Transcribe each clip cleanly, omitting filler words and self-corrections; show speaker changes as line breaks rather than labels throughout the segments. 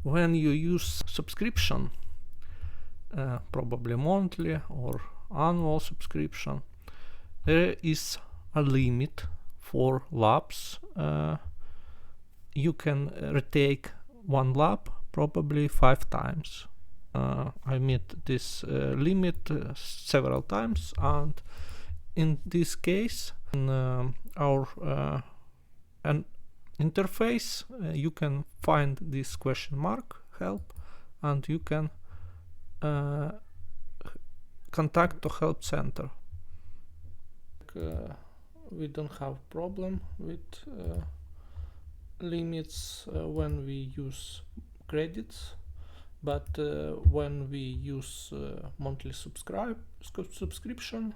when you use subscription, probably monthly or annual subscription, there is a limit for labs. You can retake one lab probably 5 times. I met this limit several times, and in this case, in our an interface, you can find this question mark help, and you can contact the help center. We don't have problem with limits when we use credits, but when we use monthly subscription,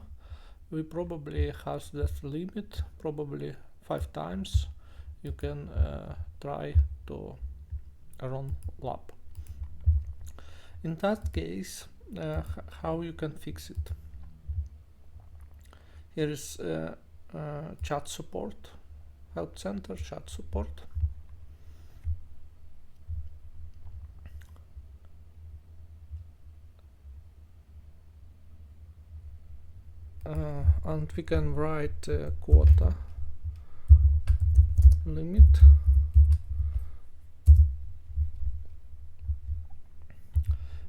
we probably have that limit, probably 5 times. You can try to run lab. In that case, how you can fix it? Here is chat support, help center chat support. And we can write quota limit.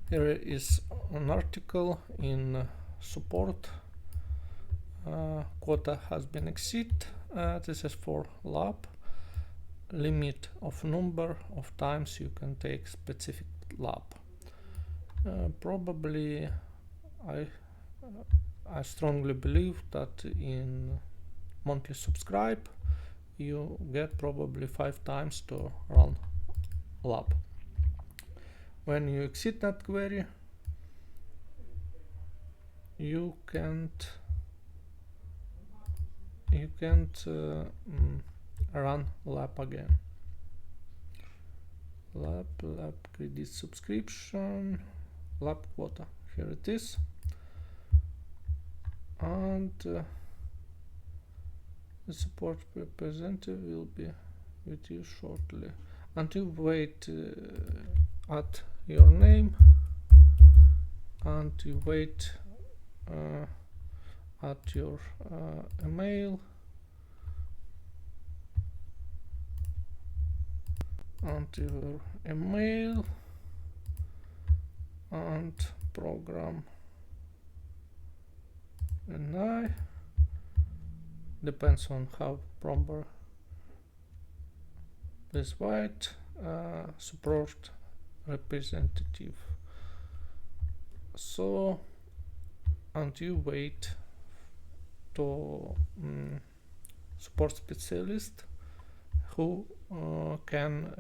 Here is an article in support. Quota has been exceeded. This is for lab. Limit of number of times you can take specific lab. Probably I strongly believe that in monthly subscribe you get probably 5 times to run lab. When you exceed that query, you can't run lab again. Lab credit subscription, lab quota. Here it is. And the support representative will be with you shortly. And you wait at your name, and you wait at your email, and your email and program. And I depends on how proper. Please wait support representative. So, and you wait to support specialist who can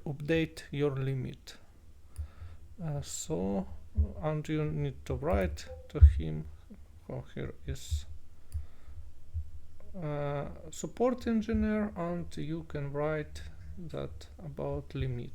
update your limit. So, and you need to write to him. Oh, here is support engineer, and you can write that about limit.